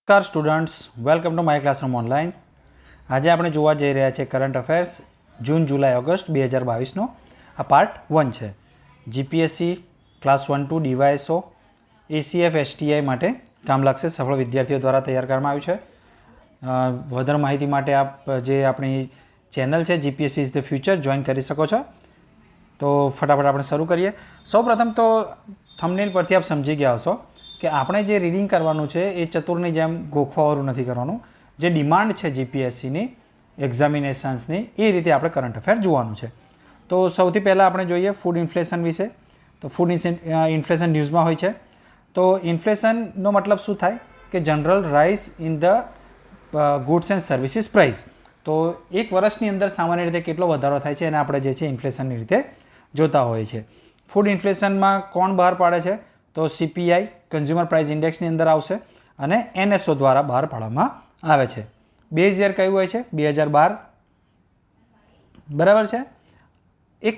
નમસ્કાર students, welcome to my classroom online. આજે આપણે જોવા જઈ રહ્યા છીએ કરંટ અફેર્સ જૂન, જુલાઈ, ઓગસ્ટ 2022નો. આ પાર્ટ 1 છે. GPSC class 1-2 DYSO ACF STI માટે કામ લાગશે, સફળ વિદ્યાર્થીઓ દ્વારા તૈયાર કરવામાં આવ્યું છે. વધારે માહિતી માટે આપ જે આપણી ચેનલ છે GPSC is the future join કરી શકો છો. તો ફટાફટ આપણે શરૂ કરીએ. સૌપ્રથમ તો થંબનેલ પરથી આપ સમજી ગયા હશો કે આપણે જે રીડિંગ કરવાનું છે એ ચતુરની જેમ ગોખવાવાળું નથી કરવાનું. જે ડિમાન્ડ છે જીપીએસસીની એક્ઝામિનેશન્સની એ રીતે આપણે કરંટ અફેર જોવાનું છે. તો સૌથી પહેલાં આપણે જોઈએ ફૂડ ઇન્ફ્લેશન વિશે. તો ફૂડ ઇન્ફ્લેશન ન્યૂઝમાં હોય છે. તો ઇન્ફ્લેશનનો મતલબ શું થાય કે general rise in the goods and services price. તો એક વર્ષની અંદર સામાન્ય રીતે કેટલો વધારો થાય છે એને આપણે જે છે ઇન્ફ્લેશનની રીતે જોતા હોઈએ છીએ. ફૂડ ઇન્ફ્લેશનમાં કોણ બહાર પાડે છે? તો સીપીઆઈ કન્ઝ્યુમર પ્રાઇસ ઇન્ડેક્સની અંદર આવશે અને એનએસઓ દ્વારા બહાર પાડવામાં આવે છે. બેઝ યર કયું હોય છે? 2012. બરાબર છે. એક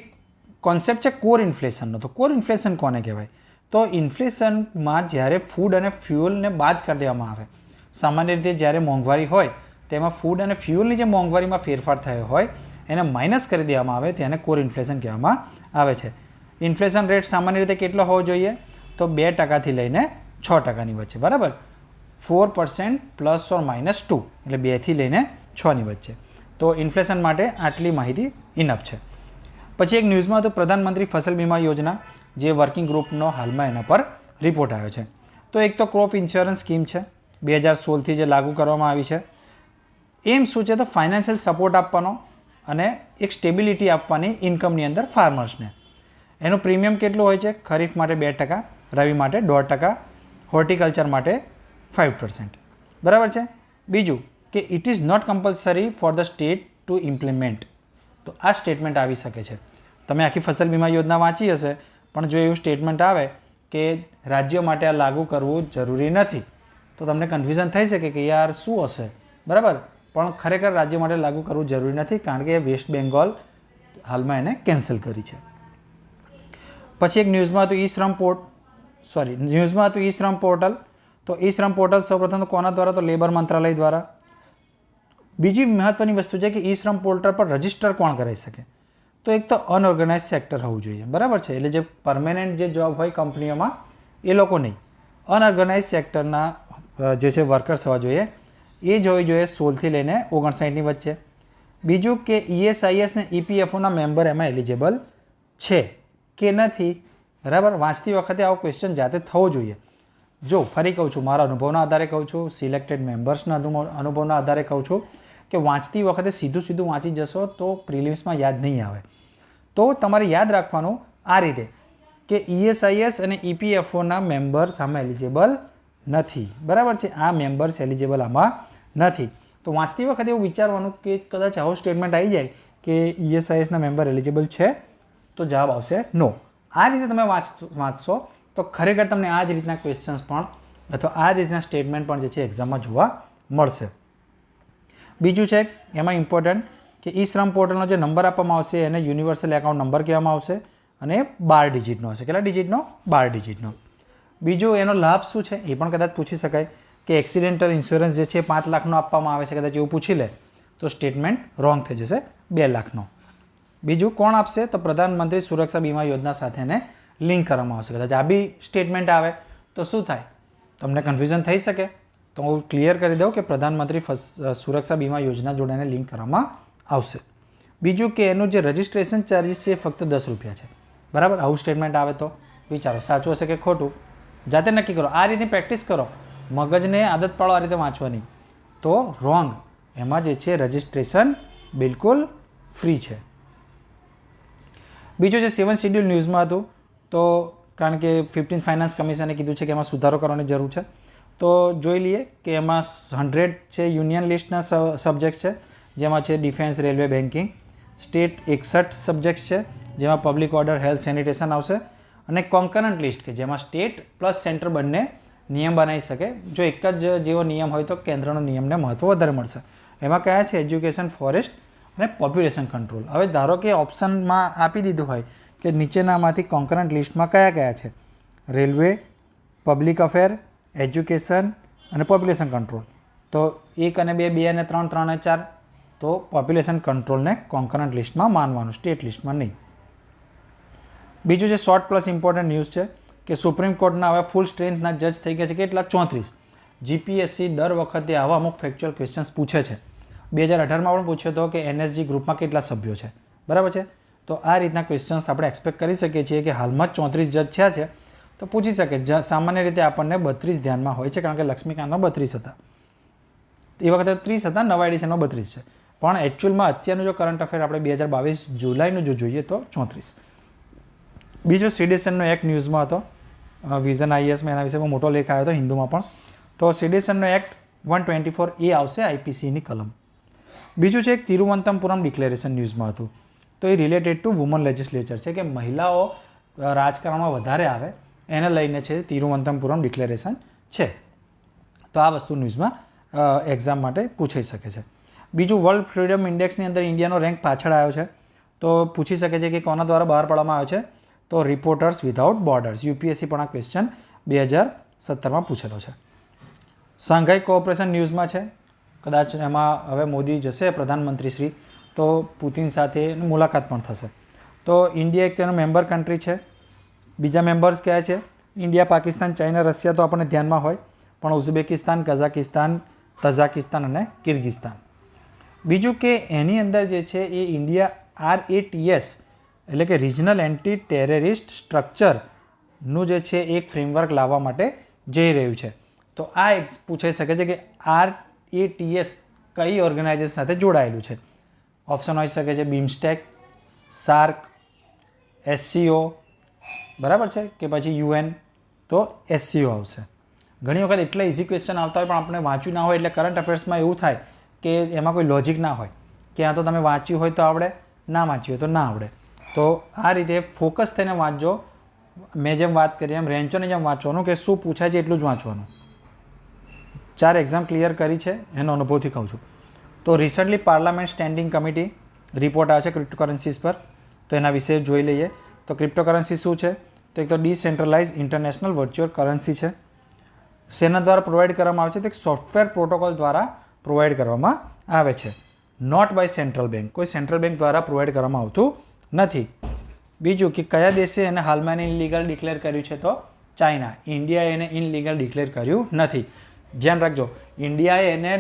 કોન્સેપ્ટ છે કોર ઇન્ફ્લેશનનો. તો કોર ઇન્ફ્લેશન કોને કહેવાય? તો ઇન્ફ્લેશનમાં જ્યારે ફૂડ અને ફ્યુઅલને બાદ કરી દેવામાં આવે, સામાન્ય રીતે જ્યારે મોંઘવારી હોય તેમાં ફૂડ અને ફ્યુઅલની જે મોંઘવારીમાં ફેરફાર થયો હોય એને માઇનસ કરી દેવામાં આવે તેને કોર ઇન્ફ્લેશન કહેવામાં આવે છે. ઇન્ફ્લેશન રેટ સામાન્ય રીતે કેટલો હોવો જોઈએ? તો 2% લઈને 6%ની વચ્ચે. બરાબર. 4% પ્લસ ઓર માઇનસ 2 એટલે 2થી લઈને 6ની વચ્ચે. તો ઇન્ફ્લેશન માટે આટલી માહિતી ઇનફ છે. પછી એક ન્યૂઝમાં હતું પ્રધાનમંત્રી ફસલ બીમા યોજના, જે વર્કિંગ ગ્રુપનો હાલમાં એના પર રિપોર્ટ આવ્યો છે. તો એક તો ક્રોપ ઇન્સ્યોરન્સ સ્કીમ છે 2016થી જે લાગુ કરવામાં આવી છે. એમ શું છે? તો ફાઇનાન્શિયલ સપોર્ટ આપવાનો અને એક સ્ટેબિલિટી આપવાની ઇન્કમની અંદર ફાર્મર્સને. એનું પ્રીમિયમ કેટલું હોય છે? ખરીફ માટે 2%, રવિ માટે 1.5%, હોર્ટિકલ્ચર માટે 5%. બરાબર છે. બીજું કે it is not compulsory for the state to implement. તો આ સ્ટેટમેન્ટ આવી શકે છે. તમે આખી ફસલ બીમા યોજના વાંચી હશે, પણ જો એવું સ્ટેટમેન્ટ આવે કે રાજ્યો માટે આ લાગુ કરવું જરૂરી નથી, તો તમને કન્ફ્યુઝન થઈ શકે કે યાર શું હશે. બરાબર. પણ ખરેખર રાજ્ય માટે લાગુ કરવું જરૂરી નથી, કારણ કે વેસ્ટ બેંગોલ હાલમાં એને કેન્સલ કરી છે. પછી એક ન્યૂઝમાં હતું ઈ શ્રમ પોર્ટલ. તો ઈ શ્રમ પોર્ટલ સૌપ્રથમ તો કોના દ્વારા? તો લેબર મંત્રાલય દ્વારા. બીજી મહત્વની વસ્તુ છે કે ઈ શ્રમ પોર્ટલ પર રજિસ્ટર કોણ કરાવી શકે? તો એક તો અનઓર્ગેનાઇઝ સેક્ટર હોવું જોઈએ. બરાબર છે. એટલે જે પરમેનન્ટ જે જોબ હોય કંપનીઓમાં એ લોકો નહીં, અનઓર્ગેનાઇઝ સેક્ટરના જે છે વર્કર્સ હોવા જોઈએ. એ જ હોવી જોઈએ 16થી લઈને 59ની વચ્ચે. બીજું કે ઈએસઆઈએસ ને ઈપીએફઓના મેમ્બર એમાં એલિજિબલ છે કે નથી. બરાબર. વાંચતી વખતે આવો ક્વેશ્ચન જાતે થવો જોઈએ. જો ફરી કહું છું, મારા અનુભવના આધારે કહું છું, સિલેક્ટેડ મેમ્બર્સના અનુભવના આધારે કહું છું કે વાંચતી વખતે સીધું વાંચી જશો તો પ્રિલિમ્સમાં યાદ નહીં આવે. તો તમારે યાદ રાખવાનું આ રીતે કે ઈએસઆઈએસ અને ઈપીએફઓના મેમ્બર્સ આમાં એલિજિબલ નથી. બરાબર છે. આ મેમ્બર્સ એલિજિબલ આમાં નથી. તો વાંચતી વખતે એવું વિચારવાનું કે કદાચ આવો સ્ટેટમેન્ટ આવી જાય કે ઈએસઆઈએસના મેમ્બર એલિજિબલ છે, તો જવાબ આવશે નો. આ રીતે તમે વાંચશો તો ખરેખર તમને આ જ રીતના ક્વેશ્ચન્સ પણ અથવા આ જ રીતના સ્ટેટમેન્ટ પણ જે છે એક્ઝામમાં જોવા મળશે. બીજું છે એમાં ઇમ્પોર્ટન્ટ કે ઈ શ્રમ પોર્ટલનો જે નંબર આપવામાં આવશે એને યુનિવર્સલ એકાઉન્ટ નંબર કહેવામાં આવશે અને 12 ડિજિટનો હશે. કેટલા ડિજિટનો? 12 ડિજિટનો. બીજું એનો લાભ શું છે એ પણ કદાચ પૂછી શકાય કે એક્સિડેન્ટલ ઇન્સ્યોરન્સ જે છે 5 લાખનો આપવામાં આવે છે, કદાચ એવું પૂછી લે તો સ્ટેટમેન્ટ રોંગ થઈ જશે, 2 લાખનો. બીજું કોણ આપશે? તો પ્રધાનમંત્રી સુરક્ષા બીમા યોજના સાથે એને લિંક કરવામાં આવશે. કદાચ આ બી સ્ટેટમેન્ટ આવે તો શું થાય? તમને કન્ફ્યુઝન થઈ શકે. તો હું ક્લિયર કરી દઉં કે પ્રધાનમંત્રી સુરક્ષા બીમા યોજના જોડે એને લિંક કરવામાં આવશે. બીજું કે એનું જે રજિસ્ટ્રેશન ચાર્જિસ છે એ ફક્ત 10 રૂપિયા છે. બરાબર. આવું સ્ટેટમેન્ટ આવે તો વિચારો સાચું હશે કે ખોટું, જાતે નક્કી કરો. આ રીતની પ્રેક્ટિસ કરો, મગજને આદત પાડો આ રીતે વાંચવાની. તો રોંગ. એમાં જે છે રજિસ્ટ્રેશન બિલકુલ ફ્રી છે. બીજું જે 7 શેડ્યુલ ન્યૂઝમાં હતું, તો કારણ કે 15th ફાઇનાન્સ કમિશને કીધું છે કે એમાં સુધારો કરવાની જરૂર છે. તો જોઈ લઈએ કે એમાં 100 છે યુનિયન લિસ્ટના સબ્જેક્ટ છે, જેમાં છે defence, railway, banking. State 61 subjects છે, જેમાં પબ્લિક ઓર્ડર, હેલ્થ, સેનિટેશન આવશે. અને કોન્કરન્ટ લિસ્ટ કે જેમાં સ્ટેટ પ્લસ સેન્ટર બંને નિયમ બનાવી શકે. જો એક જ જેવો નિયમ હોય તો કેન્દ્રનો નિયમને મહત્ત્વ વધારે મળશે. એમાં કયા છે? એજ્યુકેશન, ફોરેસ્ટ અને પોપ્યુલેશન કંટ્રોલ. હવે ધારો કે ઓપ્શનમાં આપી દીધું હોય કે નીચેનામાંથી કોન્કરન્ટ લિસ્ટમાં કયા કયા છે? રેલવે, પબ્લિક અફેર, એજ્યુકેશન, અને પોપ્યુલેશન કંટ્રોલ. તો 1 અને 2, 2 અને 3, 3 અને 4 તો પોપ્યુલેશન કંટ્રોલને કોન્કરન્ટ લિસ્ટમાં માનવાનું, સ્ટેટ લિસ્ટમાં નહીં. બીજું જે શોર્ટ પ્લસ ઇમ્પોર્ટન્ટ ન્યૂઝ છે કે સુપ્રીમ કોર્ટના હવે ફૂલ સ્ટ્રેન્થના જજ થઈ ગયા છે કેટલા? 34. જીપીએસસી દર વખતે આવા અમુક ફેક્ચ્યુઅલ ક્વેશ્ચન્સ પૂછે છે. 2018માં પણ પૂછ્યો હતો કે એનએસજી ગ્રુપમાં કેટલા સભ્યો છે, બરાબર છે. તો આ રીતના ક્વેશ્ચન્સ આપણે એક્સપેક્ટ કરી શકીએ છીએ કે હાલમાં 34 જજ થયા છે તો પૂછી શકે. સામાન્ય રીતે આપણને 32 ધ્યાનમાં હોય છે કારણ કે લક્ષ્મીકાંતમાં 32 હતા, એ વખતે 30 હતા, નવા એડિશનમાં 32 છે. પણ એકચ્યુઅલમાં અત્યારનું જો કરંટ અફેર આપણે 2022 જુલાઈનું જો જોઈએ તો 34. બીજો સિડિશનનો એક્ટ ન્યૂઝમાં હતો, વિઝન આઈએસમાં એના વિશે બહુ મોટો લેખ આવ્યો હતો હિન્દુમાં પણ. તો સિડિશનનો એક્ટ 124A આવશે આઈપીસીની કલમ. બીજું છે એક તિરુવનંતપુરમ ડિક્લેરેશન ન્યૂઝમાં હતું. તો એ રિલેટેડ ટુ વુમન લેજિસ્લેચર છે કે મહિલાઓ રાજકારણમાં વધારે આવે એને લઈને છે તિરુવનંતપુરમ ડિક્લેરેશન છે. તો આ વસ્તુ ન્યૂઝમાં એક્ઝામ માટે પૂછાઈ શકે છે. બીજું વર્લ્ડ ફ્રીડમ ઇન્ડેક્સની અંદર ઇન્ડિયાનો રેન્ક પાછળ આવ્યો છે તો પૂછી શકે છે કે કોના દ્વારા બહાર પાડવામાં આવ્યો છે? તો રિપોર્ટર્સ વિધાઉટ બોર્ડર્સ. યુપીએસસી પણ આ ક્વેશ્ચન 2017માં પૂછેલો છે. શાંઘાઈ કોઓપરેશન ન્યૂઝમાં છે, કદાચ એમાં હવે મોદી જશે પ્રધાનમંત્રી શ્રી તો પુતિન સાથે મુલાકાત પણ થશે. તો ઇન્ડિયા એક તેનો મેમ્બર કન્ટ્રી છે. બીજા મેમ્બર્સ કયા છે? ઇન્ડિયા, પાકિસ્તાન, ચાઇના, રશિયા તો આપણને ધ્યાનમાં હોય, પણ ઉઝબેકિસ્તાન, કઝાકિસ્તાન, તઝાકિસ્તાન અને કિર્ગિસ્તાન. બીજું કે એની અંદર જે છે એ ઇન્ડિયા RATS એટલે કે રિજનલ એન્ટી ટેરરિસ્ટ સ્ટ્રક્ચરનું જે છે એક ફ્રેમવર્ક લાવવા માટે જઈ રહ્યું છે. તો આ એક પૂછાઈ શકે છે કે RATS કઈ ઓર્ગેનાઇઝેશન સાથે જોડાયેલું છે? ઓપ્શન હોઈ શકે છે બીમસ્ટેક, સાર્ક, SCO, બરાબર છે, કે પછી UN. તો SCO આવશે. ઘણી વખત એટલા ઇઝી ક્વેશ્ચન આવતા હોય પણ આપણે વાંચ્યું ના હોય એટલે કરંટ અફેર્સમાં એવું થાય કે એમાં કોઈ લોજિક ના હોય કે આ તો તમે વાંચ્યું હોય તો આવડે, ના વાંચ્યું હોય તો ના આવડે. તો આ રીતે ફોકસ થઈને વાંચજો. મેં જેમ વાત કરી એમ રેન્ચોને જેમ વાંચવાનું કે શું પૂછાય છે એટલું જ વાંચવાનું. 4 એક્ઝામ ક્લિયર કરી છે એનો અનુભવથી કહું છું. તો recently parliament standing committee report આવે છે ક્રિપ્ટોકરન્સીસ પર, તો એના વિશે જોઈ લઈએ. તો ક્રિપ્ટોકરન્સી શું છે? તો એક તો ડિસેન્ટ્રલાઇઝ ઇન્ટરનેશનલ વર્ચ્યુઅલ કરન્સી છે. શેના દ્વારા પ્રોવાઈડ કરવામાં આવે છે? તો એક સોફ્ટવેર પ્રોટોકોલ દ્વારા પ્રોવાઈડ કરવામાં આવે છે. નોટ બાય સેન્ટ્રલ બેંક, કોઈ સેન્ટ્રલ બેંક દ્વારા પ્રોવાઈડ કરવામાં આવતું નથી. બીજું કે કયા દેશે એને હાલમાં ઇનલીગલ ડિક્લેર કર્યું છે? તો ચાઇના. ઇન્ડિયાએ એને ઇનલીગલ ડિક્લેર કર્યું નથી. ધ્યાન રાખજો, ઇન્ડિયાએ એને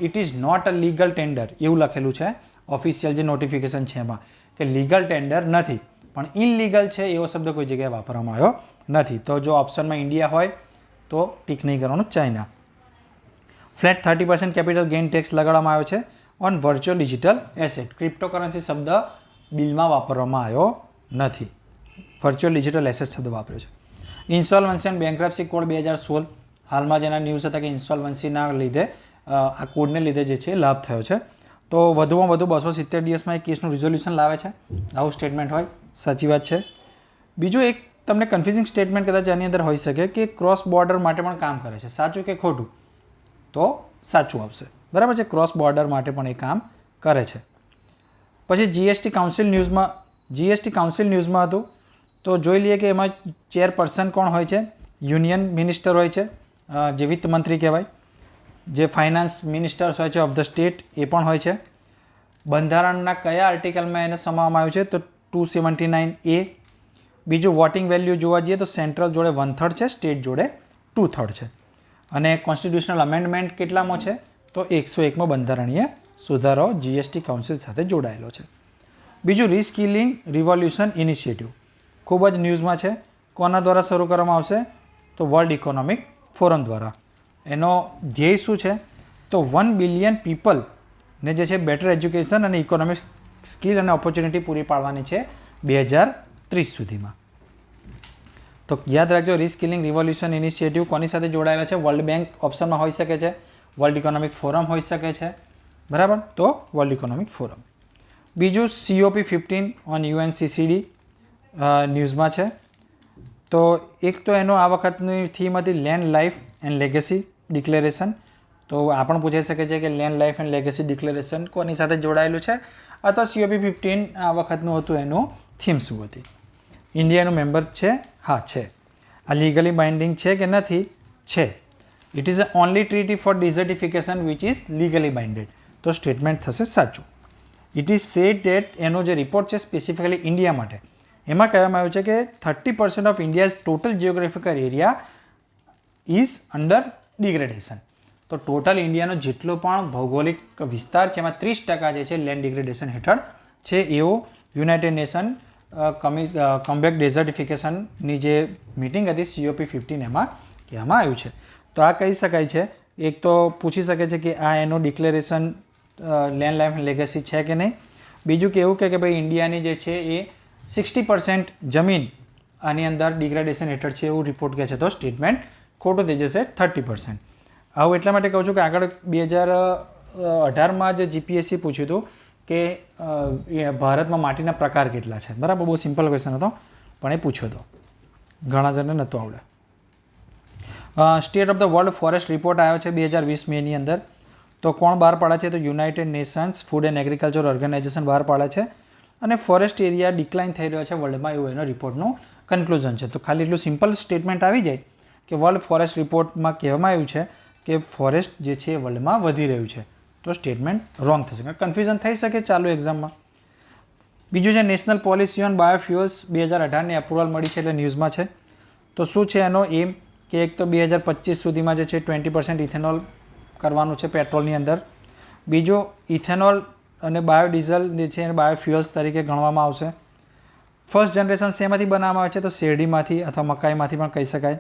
it is not a legal tender એવું લખેલું છે ઓફિશિયલ જે નોટિફિકેશન છે એમાં, કે લીગલ ટેન્ડર નથી, પણ ઇનલીગલ છે એવો શબ્દ કોઈ જગ્યાએ વાપરવામાં આવ્યો નથી. તો જો ઓપ્શનમાં ઇન્ડિયા હોય તો ટીક નહીં કરવાનું, China. Flat 30% capital gain tax લગાડવામાં આવ્યો છે on virtual digital asset. Cryptocurrency શબ્દ બિલમાં વાપરવામાં આવ્યો નથી, વર્ચ્યુઅલ ડિજિટલ એસેટ શબ્દ વાપર્યો છે. ઇન્સોલ્વન્સી એન્ડ બેન્કરપ્સી કોડ 2016, હાલમાં જેના ન્યૂઝ હતા કે ઇન્સોલ્વન્સીના લીધે આ કોડને લીધે જે છે લાભ થયો છે. તો વધુમાં વધુ 270 દિવસમાં એક કેસનું રિઝોલ્યુશન લાવે છે, આવું સ્ટેટમેન્ટ હોય, સાચી વાત છે. બીજું એક તમને કન્ફ્યુઝિંગ સ્ટેટમેન્ટ કદાચ આની અંદર હોઈ શકે કે ક્રોસ બોર્ડર માટે પણ કામ કરે છે. સાચું કે ખોટું? તો સાચું આવશે, બરાબર છે. ક્રોસ બોર્ડર માટે પણ એ કામ કરે છે. પછી જીએસટી કાઉન્સિલ ન્યૂઝમાં હતું. તો જોઈ લઈએ કે એમાં ચેરપર્સન કોણ હોય છે? યુનિયન મિનિસ્ટર હોય છે, જે વિત્ત મંત્રી કહેવાય. જે ફાઇનાન્સ મિનિસ્ટર્સ હોય છે ઓફ ધ સ્ટેટ એ પણ હોય છે. બંધારણના કયા આર્ટિકલમાં એને સમાવવામાં આવ્યું છે? તો 279A. બીજું વોટિંગ વેલ્યુ જોવા જઈએ તો સેન્ટ્રલ જોડે 1/3 છે, સ્ટેટ જોડે 2/3 છે. અને કોન્સ્ટિટ્યુશનલ અમેન્ડમેન્ટ કેટલામાં છે? તો 101માં બંધારણીય સુધારો જીએસટી કાઉન્સિલ સાથે જોડાયેલો છે. બીજું રિસ્કિલિંગ રિવોલ્યુશન ઇનિશિયેટિવ ખૂબ જ ન્યૂઝમાં છે. કોના દ્વારા શરૂ કરવામાં આવશે? તો વર્લ્ડ ઇકોનોમિક ફોરમ દ્વારા. એનો ધ્યેય શું છે? તો 1 બિલિયન પીપલને જે છે બેટર એજ્યુકેશન અને ઇકોનોમિક સ્કિલ અને ઓપોર્ચ્યુનિટી પૂરી પાડવાની છે 2030 સુધીમાં. તો યાદ રાખજો, રિસ્કિલિંગ રિવોલ્યુશન ઇનિશિયેટિવ કોની સાથે જોડાયેલા છે? વર્લ્ડ બેંક ઓપ્શનમાં હોઈ શકે છે, વર્લ્ડ ઇકોનોમિક ફોરમ હોઈ શકે છે, બરાબર. તો વર્લ્ડ ઇકોનોમિક ફોરમ. બીજું COP15 ઓન UNCCD ન્યૂઝમાં છે. તો એક તો એનો આ વખતની થીમ હતી land life and legacy declaration. તો આ પણ પૂછાઈ શકે છે કે land life and legacy declaration કોની સાથે જોડાયેલું છે, અથવા COP15 આ વખતનું હતું એનું થીમ શું હતી? ઇન્ડિયાનું મેમ્બર છે? હા છે. આ લીગલી બાઇન્ડિંગ છે કે નથી? છે. It is only treaty for desertification which is legally binded. તો સ્ટેટમેન્ટ થશે સાચું. ઇટ ઇઝ સેડ ડેટ એનો જે રિપોર્ટ છે સ્પેસિફિકલી ઇન્ડિયા માટે, એમાં કહેવામાં આવ્યું છે કે 30% of India's total geographical area is under degradation. તો ટોટલ ઇન્ડિયાનો જેટલો પણ ભૌગોલિક વિસ્તાર છે એમાં 30% જે છે લેન્ડ ડિગ્રેડેશન હેઠળ છે, એવો યુનાઇટેડ નેશન કમ્બેક ડેઝર્ટિફિકેશનની જે મિટિંગ હતી COP15 એમાં કહેવામાં આવ્યું છે. તો આ કહી શકાય છે, એક તો પૂછી શકે છે કે આ એનું ડિક્લેરેશન લેન્ડ લાઇફ લેગસી છે કે નહીં. બીજું કે એવું કે ભાઈ ઇન્ડિયાની જે છે એ 60% જમીન આની અંદર ડિગ્રેડેશન હેઠળ છે એવું રિપોર્ટ કહે છે. તો સ્ટેટમેન્ટ ખોટું થઈ જશે 30%. આવું એટલા માટે કહું છું કે આગળ 2018માં જ GPSC પૂછ્યું હતું કે ભારતમાં માટીના પ્રકાર કેટલા છે. બરાબર, બહુ સિમ્પલ ક્વેશ્ચન હતો પણ એ પૂછ્યો હતો, ઘણા જણને નહોતો આવડે. State of the world forest report આવ્યો છે 2020 મેની અંદર. તો કોણ બહાર પાડે છે? તો United Nations Food and Agriculture Organization બહાર પાડે છે. અને ફોરેસ્ટ એરિયા ડિક્લાઇન થઈ રહ્યો છે વર્લ્ડમાં, એવું એનો રિપોર્ટનું કન્ક્લુઝન છે. તો ખાલી એટલું સિમ્પલ સ્ટેટમેન્ટ આવી જાય કે વર્લ્ડ ફોરેસ્ટ રિપોર્ટમાં કહેવામાં આવ્યું છે કે ફોરેસ્ટ જે છે એ વર્લ્ડમાં વધી રહ્યું છે. તો સ્ટેટમેન્ટ રોંગ થશે, કન્ફ્યુઝન થઈ શકે ચાલુ એક્ઝામમાં. બીજું છે નેશનલ પોલિસી ઓન બાયોફ્યુઅલ્સ 2018ની એપ્રુવલ મળી છે એટલે ન્યૂઝમાં છે. તો શું છે એનો એમ કે એક તો 2025 સુધીમાં જે છે 20% ઇથેનોલ કરવાનું છે પેટ્રોલની અંદર. બીજું ઇથેનોલ અને બાયોડીઝલ જે છે એને બાયોફ્યુઅલ્સ તરીકે ગણવામાં આવશે. ફર્સ્ટ જનરેશન શેમાંથી બનાવવામાં આવે છે? તો શેરડીમાંથી અથવા મકાઈમાંથી પણ કહી શકાય.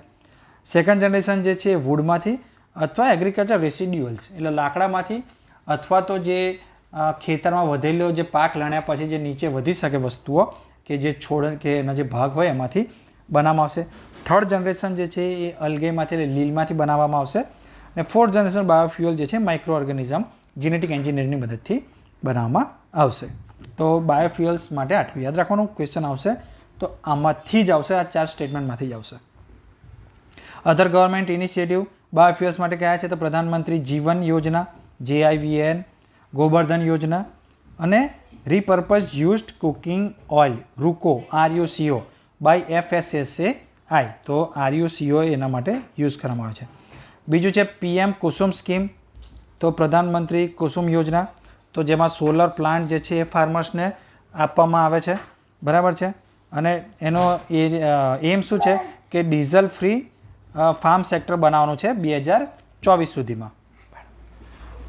સેકન્ડ જનરેશન જે છે વુડમાંથી અથવા એગ્રીકલ્ચર રેસિડ્યુઅલ્સ એટલે લાકડામાંથી અથવા તો જે ખેતરમાં વધેલો જે પાક લણ્યા પછી જે નીચે વધી શકે વસ્તુઓ કે જે છોડ કે એના જે ભાગ હોય એમાંથી બનાવવામાં આવશે. થર્ડ જનરેશન જે છે એ અલ્ગેમાંથી એટલે લીલમાંથી બનાવવામાં આવશે. અને ફોર્થ જનરેશન બાયોફ્યુઅલ જે છે માઇક્રો ઓર્ગેનિઝમ જેનેટિક એન્જિનિયરિંગની મદદથી બનાવવામાં આવશે. તો બાયોફ્યુઅલ્સ માટે આટલું યાદ રાખવાનું ક્વેશ્ચન આવશે. તો આમાંથી જ આવશે, આ 4 સ્ટેટમેન્ટમાંથી જ આવશે. અધર ગવર્મેન્ટ ઇનિશિયેટિવ બાયોફ્યુઅલ્સ માટે કયા છે? તો પ્રધાનમંત્રી જીવન યોજના JIVN, ગોબર્ધન યોજના અને repurpose used cooking oil RUCO by FSSAI. તો RUCO એના માટે યુઝ કરવામાં આવે છે. બીજું છે PM કુસુમ સ્કીમ, તો પ્રધાનમંત્રી કુસુમ યોજના, તો જેમાં સોલર પ્લાન્ટ જે છે એ ફાર્મર્સને આપવામાં આવે છે. બરાબર છે. અને એનો એમ શું છે કે ડીઝલ ફ્રી ફાર્મ સેક્ટર બનાવવાનું છે 2024 સુધીમાં.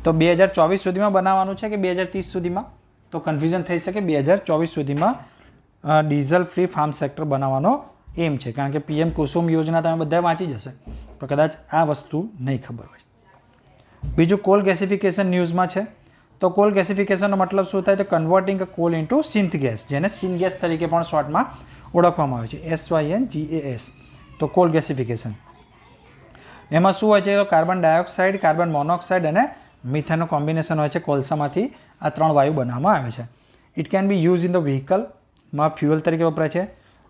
તો 2024 સુધીમાં બનાવવાનું છે કે 2030 સુધીમાં? તો કન્ફ્યુઝન થઈ શકે. 2024 સુધીમાં ડીઝલ ફ્રી ફાર્મ સેક્ટર બનાવવાનો એમ છે, કારણ કે PM કુસુમ યોજના તમે બધા વાંચી જશે તો કદાચ આ વસ્તુ નહીં ખબર હોય. બીજું કોલ ગેસિફિકેશન ન્યૂઝમાં છે. તો કોલ ગેસિફિકેશનનો મતલબ શું થાય? તો કન્વર્ટિંગ અ કોલ ઇન્ટુ સિન્થ ગેસ, જેને સિન ગેસ તરીકે પણ શોર્ટમાં ઓળખવામાં આવે છે, SYNGAS. તો કોલ ગેસિફિકેશન એમાં શું હોય છે? તો કાર્બન ડાયોક્સાઇડ, કાર્બન મોનોક્સાઇડ અને મિથેનનું કોમ્બિનેશન હોય છે. કોલસામાંથી આ 3 વાયુ બનાવવામાં આવે છે. It can be use in the વ્હીકલમાં ફ્યુઅલ તરીકે વપરાય છે.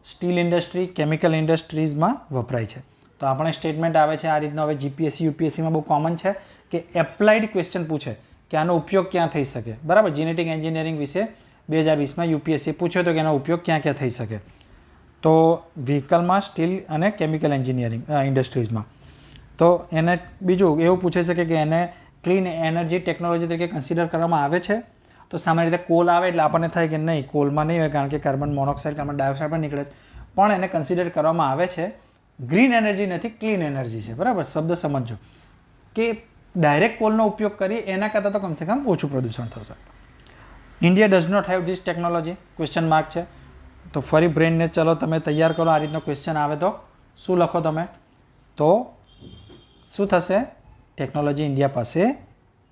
સ્ટીલ ઇન્ડસ્ટ્રી, કેમિકલ ઇન્ડસ્ટ્રીઝમાં વપરાય છે. તો આપણે સ્ટેટમેન્ટ આવે છે આ રીતના. હવે GPSC UPSCમાં બહુ કોમન છે કે એપ્લાઇડ ક્વેશ્ચન પૂછે કે આનો ઉપયોગ ક્યાં થઈ શકે. બરાબર, જેનેટિક એન્જિનિયરિંગ વિશે 2020માં UPSC પૂછ્યો હતો કે એનો ઉપયોગ ક્યાં ક્યાં થઈ શકે. તો વ્હીકલમાં, સ્ટીલ અને કેમિકલ એન્જિનિયરિંગ ઇન્ડસ્ટ્રીઝમાં. તો એને બીજું એવું પૂછે છે કે એને ક્લીન એનર્જી ટેકનોલોજી તરીકે કન્સિડર કરવામાં આવે છે. તો સામાન્ય રીતે કોલ આવે એટલે આપણને થાય કે નહીં, કોલમાં નહીં હોય, કારણ કે કાર્બન મોનોક્સાઇડ, કાર્બન ડાયોક્સાઇડ પણ નીકળે છે. પણ એને કન્સિડર કરવામાં આવે છે. ગ્રીન એનર્જી નથી, ક્લીન એનર્જી છે. બરાબર, શબ્દ સમજો કે ડાયરેક્ટ કોલનો ઉપયોગ કરીએ એના કરતાં તો કમસે કમ ઓછું પ્રદૂષણ થશે. India does not have this technology? Question mark છે. તો ફરી બ્રેનને ચલો તમે તૈયાર કરો. આ રીતનો ક્વેશ્ચન આવે તો શું લખો તમે? તો શું થશે? ટેકનોલોજી ઇન્ડિયા પાસે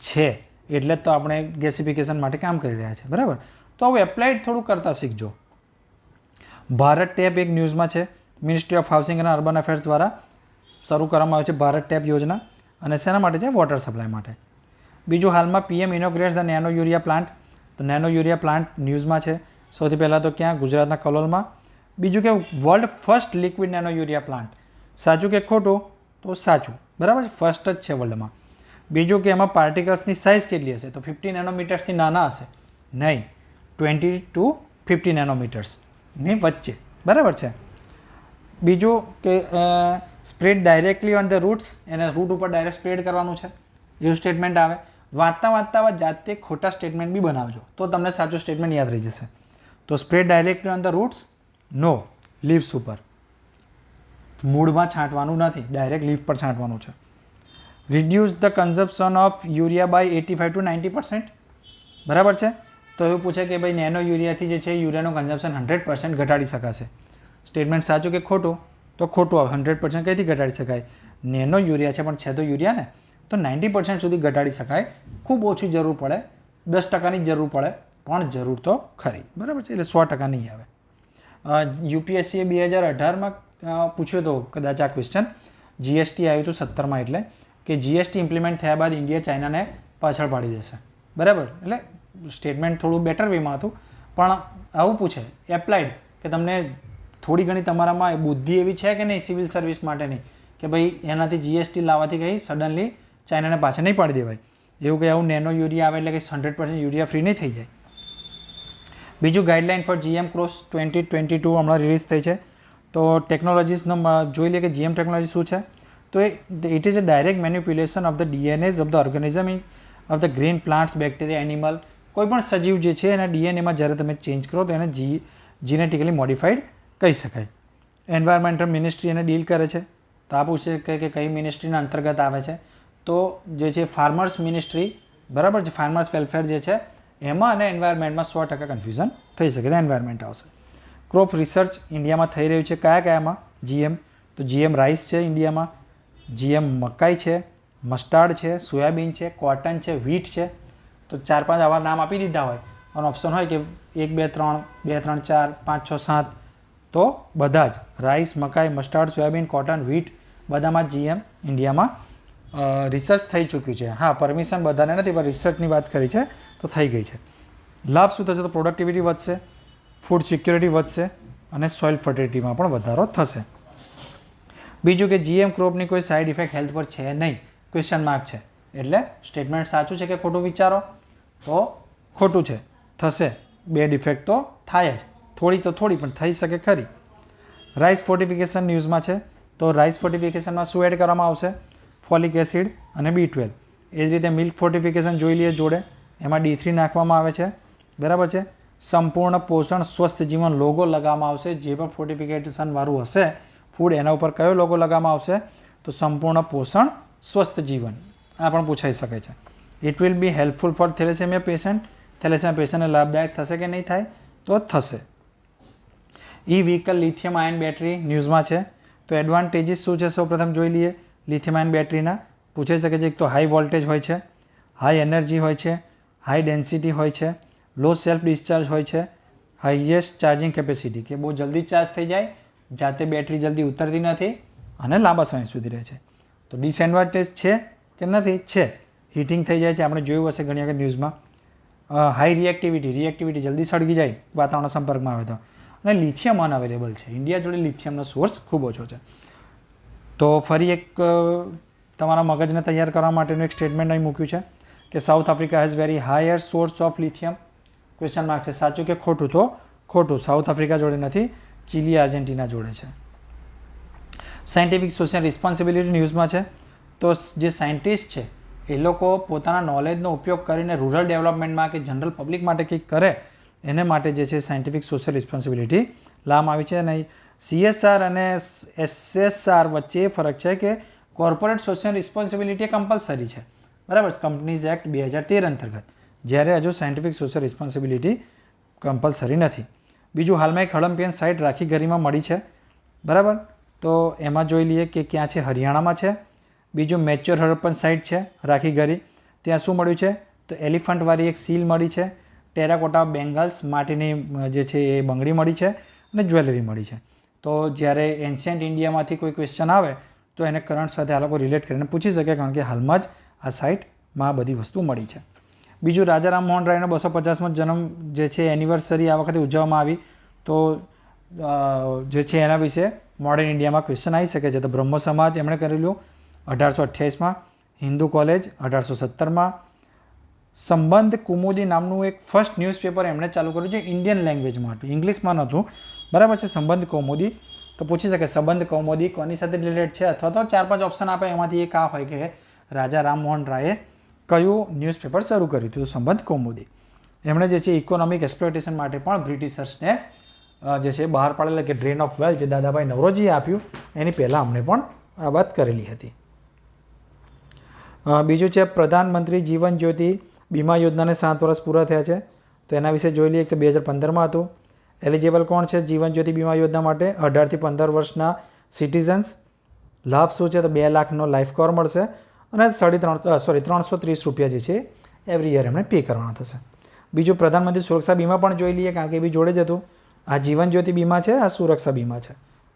છે એટલે જ તો આપણે ગેસિફિકેશન માટે કામ કરી રહ્યા છે. બરાબર, તો હવે એપ્લાઇડ થોડું કરતાં શીખજો. ભારત ટેપ એક ન્યૂઝમાં છે. મિનિસ્ટ્રી ઓફ હાઉસિંગ અને અર્બન અફેર્સ દ્વારા શરૂ કરવામાં આવે છે ભારત ટેપ યોજના. અને શેના માટે છે? વોટર સપ્લાય માટે. બીજું, હાલમાં PM inaugurates the nano urea plant. તો નેનો યુરિયા પ્લાન્ટ ન્યૂઝમાં છે. સૌથી પહેલાં તો ક્યાં? ગુજરાતના કલોલમાં. બીજું કે world first liquid nano urea plant. સાચું કે ખોટું? તો સાચું. બરાબર, ફર્સ્ટ જ છે વર્લ્ડમાં. બીજું કે એમાં પાર્ટિકલ્સની સાઇઝ કેટલી હશે? તો 50 નેનોમીટર્સથી નાના હશે નહીં, 20 to 50 નેનોમીટર્સની વચ્ચે. બરાબર છે. બીજું કે spread directly on the roots, એને રૂટ ઉપર ડાયરેક્ટ સ્પ્રેડ કરવાનું છે, એવું સ્ટેટમેન્ટ આવે. વાંચતા જાતે ખોટા સ્ટેટમેન્ટ બી બનાવજો તો તમને સાચું સ્ટેટમેન્ટ યાદ રહી જશે. તો spread directly on the roots, no. Leaves ઉપર, મૂળમાં છાંટવાનું નથી, ડાયરેક્ટ લીફ પર છાંટવાનું છે. Reduce the consumption of urea by 85 to 90%, બરાબર છે. તો એવું પૂછે કે ભાઈ નેનો યુરિયાથી જે છે યુરિયાનું કન્ઝમ્પશન 100% ઘટાડી શકાશે. સ્ટેટમેન્ટ સાચું કે ખોટું? તો ખોટું આવે. 100% કઈથી ઘટાડી શકાય? નેનો યુરિયા છે પણ છે તો યુરિયા ને, તો 90% સુધી ઘટાડી શકાય. ખૂબ ઓછી જરૂર પડે, 10%ની જરૂર પડે, પણ જરૂર તો ખરી, બરાબર છે. એટલે 100% નહીં આવે. યુપીએસસીએ 2018માં પૂછ્યો હતો કદાચ આ ક્વેશ્ચન. જીએસટી આવ્યું હતું 17માં, એટલે કે જીએસટી ઇમ્પ્લિમેન્ટ થયા બાદ ઇન્ડિયા ચાઇનાને પાછળ પાડી દેશે, બરાબર. એટલે સ્ટેટમેન્ટ થોડું બેટર વેમાં હતું, પણ આવું પૂછે એપ્લાઇડ કે તમને થોડી ઘણી તમારામાં બુદ્ધિ એવી છે કે નહીં સિવિલ સર્વિસ માટેની કે ભાઈ એનાથી જીએસટી લાવવાથી કંઈ સડનલી ચાઇનાને પાછળ નહીં પાડી દેવાય. એવું કંઈ આવું નેનો યુરિયા આવે એટલે કંઈ 100% યુરિયા ફ્રી નહીં થઈ જાય. બીજું ગાઈડલાઇન ફોર જીએમ ક્રોસ 2022 હમણાં રિલીઝ થઈ છે. તો ટેકનોલોજીસનો જોઈ લે કે જીએમ ટેકનોલોજી શું છે. તો it is a direct manipulation of the DNAs of the organism of the green plants, bacteria, animal. કોઈ પણ સજીવ જે છે એના ડીએનએમાં જ્યારે તમે ચેન્જ કરો તો એને જીનેટિકલી મોડિફાઈડ કહી શકાય. એન્વાયરમેન્ટલ મિનિસ્ટ્રી એને ડીલ કરે છે. તો આ પૂછે કે કઈ મિનિસ્ટ્રીના અંતર્ગત આવે છે. તો જે છે ફાર્મર્સ મિનિસ્ટ્રી, બરાબર છે. ફાર્મર્સ વેલફેર જે છે એમાં અને એન્વાયરમેન્ટમાં 100% કન્ફ્યુઝન થઈ શકે તો એન્વાયરમેન્ટ આવશે. ક્રોપ રિસર્ચ ઇન્ડિયામાં થઈ રહ્યું છે. કયામાં? જીએમ. તો જીએમ રાઈસ છે ઇન્ડિયામાં, જીએમ મકાઈ છે, મસ્ટાર્ડ છે, સોયાબીન છે, કોટન છે, વ્હીટ છે. તો 4-5 આવા નામ આપી દીધા હોય અને ઓપ્શન હોય કે 1, 2, 3, 2, 3, 4, 5, 6, 7, તો બધા જ રાઈસ, મકાઈ, મસ્ટાર્ડ, સોયાબીન, કોટન, વ્હીટ બધામાં જીએમ ઇન્ડિયામાં રિસર્ચ થઈ ચૂક્યું છે. હા, પરમિશન બધાને નથી, પણ રિસર્ચની વાત કરી છે તો થઈ ગઈ છે. લાભ શું થશે? તો પ્રોડક્ટિવિટી વધશે, ફૂડ સિક્યોરિટી વધશે અને સોઇલ ફર્ટિલિટીમાં પણ વધારો થશે. બીજું કે જીએમ ક્રોપની કોઈ સાઇડ ઇફેક્ટ હેલ્થ પર છે નહીં, ક્વેશ્ચન માર્ક છે. એટલે સ્ટેટમેન્ટ સાચું છે કે ખોટું વિચારો? તો ખોટું છે. થશે, બેડ ઇફેક્ટ તો થાય જ, થોડી તો થોડી પણ થઈ શકે ખરી. રાઈસ ફોર્ટિફિકેશન ન્યૂઝમાં છે. તો રાઈસ ફોર્ટિફિકેશનમાં શું એડ કરવામાં આવશે? ફોલિક એસિડ અને B12. એ જ રીતે મિલ્ક ફોર્ટિફિકેશન જોઈ લઈએ જોડે, એમાં D3 નાખવામાં આવે છે, બરાબર છે. સંપૂર્ણ પોષણ સ્વસ્થ જીવન લોગો લગાવવામાં આવશે. જે પણ ફોર્ટિફિકેશનવાળું હશે ફૂડ એના ઉપર કયો લોગો લગાવવામાં આવશે? તો સંપૂર્ણ પોષણ સ્વસ્થ જીવન. આ પણ પૂછાઈ શકે છે. It will be helpful for thalassemia patient. Thalassemia પેશન્ટને લાભદાયક થશે કે નહીં થાય? તો થશે. E vehicle lithium ion battery ન્યૂઝમાં છે. તો એડવાન્ટેજીસ શું છે સૌપ્રથમ જોઈ લઈએ. લિથિયમ આયન બેટરીના પૂછાઈ શકે છે. એક તો હાઈ વોલ્ટેજ હોય છે, હાઈ એનર્જી હોય છે, હાઈ ડેન્સિટી હોય છે, લો સેલ્ફ ડિસ્ચાર્જ હોય છે, હાઈએસ્ટ ચાર્જિંગ કેપેસિટી કે બહુ જલ્દી ચાર્જ થઈ જાય, જાતે બેટરી જલ્દી ઉતરતી નથી અને લાંબા સમય સુધી રહે છે. તો ડિસએડવાન્ટેજ છે કે નથી? છે. હીટિંગ થઈ જાય છે, આપણે જોયું હશે ઘણી વખત ન્યૂઝમાં. હાઈ રિએક્ટિવિટી જલ્દી સળગી જાય વાતાવરણ સંપર્કમાં આવે તો. અને લિથિયમ અનઅવેલેબલ છે. ઇન્ડિયા જોડે લિથિયમનો સોર્સ ખૂબ ઓછો છે. તો ફરી એક તમારા મગજને તૈયાર કરવા માટેનું એક સ્ટેટમેન્ટ અહીં મૂક્યું છે કે south Africa has very higher source of lithium. Question mark છે. સાચું કે ખોટું? તો ખોટું. સાઉથ આફ્રિકા જોડે નથી, ચીલી, આર્જેન્ટિના જોડે છે. સાયન્ટિફિક સોશિયલ રિસ્પોન્સિબિલિટી ન્યૂઝમાં છે. તો જે સાયન્ટિસ્ટ છે એ લોકો પોતાના નોલેજનો ઉપયોગ કરીને રૂરલ ડેવલપમેન્ટમાં કે જનરલ પબ્લિક માટે કંઈક કરે એને માટે જે છે સાયન્ટિફિક સોશિયલ રિસ્પોન્સિબિલિટી લાવવામાં આવી છે. અને CSR અને SSR વચ્ચે એ ફરક છે કે કોર્પોરેટ સોશિયલ રિસ્પોન્સિબિલિટી કમ્પલસરી છે, બરાબર. કંપનીઝ એક્ટ 2013 અંતર્ગત, જ્યારે હજુ સાયન્ટિફિક સોશિયલ રિસ્પોન્સિબિલિટી કમ્પલસરી નથી. બીજું, હાલમાં એક હડમ્પિયન સાઇટ રાખી ગરીમાં મળી છે, બરાબર. તો એમાં જોઈ લઈએ કે ક્યાં છે? હરિયાણામાં છે. બીજું મેચ્યોર હડપ્પન સાઇટ છે રાખી ગરી, ત્યાં શું મળ્યું છે? તો એલિફન્ટવાળી એક સીલ મળી છે, ટેરાકોટા બેંગલ્સ માટીની જે છે એ બંગડી મળી છે અને જ્વેલરી મળી છે. તો જ્યારે એન્શિયન્ટ ઇન્ડિયામાંથી કોઈ ક્વેશ્ચન આવે તો એને કરંટ સાથે આ લોકો રિલેટ કરીને પૂછી શકે, કારણ કે હાલમાં જ આ સાઇટમાં બધી વસ્તુ મળી છે. બીજું, રાજા રામમોહન રાયનો 250મો જન્મ જે છે એનિવર્સરી આ વખતે ઉજવવામાં આવી. તો જે છે એના વિશે મોડર્ન ઇન્ડિયામાં ક્વેશ્ચન આવી શકે છે. તો બ્રહ્મો સમાજ એમણે કરેલું 1828માં, હિન્દુ કોલેજ 1817માં, સંબંધ કુમુદી નામનું એક ફર્સ્ટ ન્યૂઝપેપર એમણે ચાલુ કર્યું છે ઇન્ડિયન લેંગ્વેજમાં હતું, ઇંગ્લિશમાં નહોતું, બરાબર છે. સંબંધ કૌમુદી. તો તો પૂછી શકે સંબંધ કૌમુદી કોની સાથે રિલેટેડ છે, અથવા તો 4-5 ઓપ્શન આપે એમાંથી એક આ હોય કે રાજા રામમોહન રાયે કયું ન્યૂઝપેપર શરૂ કર્યું હતું, સંબંધ કૌમુદી. એમણે જે છે ઇકોનોમિક એક્સપ્લોટેશન માટે પણ બ્રિટિશર્સને જે છે બહાર પાડેલા કે ડ્રેન ઓફ વેલ્થ જે દાદાભાઈ નવરોજીએ આપ્યું એની પહેલાં અમને પણ આ વાત કરેલી હતી. બીજું છે પ્રધાનમંત્રી જીવન જ્યોતિ વીમા યોજનાને 7 વર્ષ પૂરા થયા છે, તો એના વિશે જોઈ લઈએ. તો 2015માં હતું. એલિજિબલ કોણ છે જીવન જ્યોતિ વીમા યોજના માટે? 18 થી 15 વર્ષના સિટીઝન્સ. લાભ શું છે? તો 2 લાખનો લાઈફ કવર મળશે અને 330 રૂપિયા જે છે એવરી યર એમણે પે કરવાના થશે. બીજું પ્રધાનમંત્રી સુરક્ષા વીમા પણ જોઈ લઈએ, કારણ કે એ બી જોડે જ હતું. આ જીવન જ્યોતિ વીમા છે, આ સુરક્ષા વીમા છે.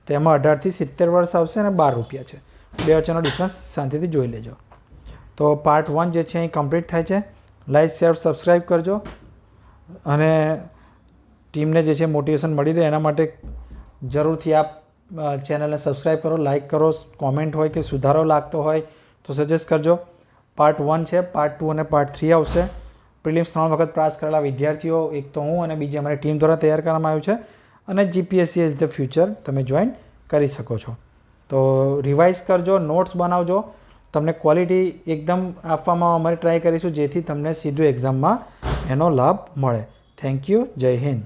તો એમાં 18 થી 70 વર્ષ આવશે અને 12 રૂપિયા છે. બે વચ્ચેનો ડિફરન્સ શાંતિથી જોઈ લેજો. તો પાર્ટ 1 જે છે અહીં કમ્પ્લીટ થાય છે. લાઈક શેર સબસ્ક્રાઈબ કરજો અને ટીમને જે છે મોટિવેશન મળી રહે એના માટે જરૂરથી આપ ચેનલને સબસ્ક્રાઈબ કરો, લાઇક કરો, કોમેન્ટ હોય કે સુધારો લાગતો હોય તો સજેસ્ટ કરજો. પાર્ટ 1 છે, પાર્ટ 2 અને પાર્ટ 3 આવશે. પ્રિલિમ્સ 3 વખત પાસ કરેલા વિદ્યાર્થીઓ, એક તો હું અને બીજી અમારી ટીમ દ્વારા તૈયાર કરવામાં આવ્યું છે. અને જીપીએસસી એઝ ધ ફ્યુચર તમે જોઈન કરી શકો છો. તો રિવાઇઝ કરજો, નોટ્સ બનાવજો. તમને ક્વોલિટી એકદમ આપવામાં અમારે ટ્રાય કરીશું જેથી તમને સીધું એક્ઝામમાં એનો લાભ મળે. Thank you. જય હિન્દ.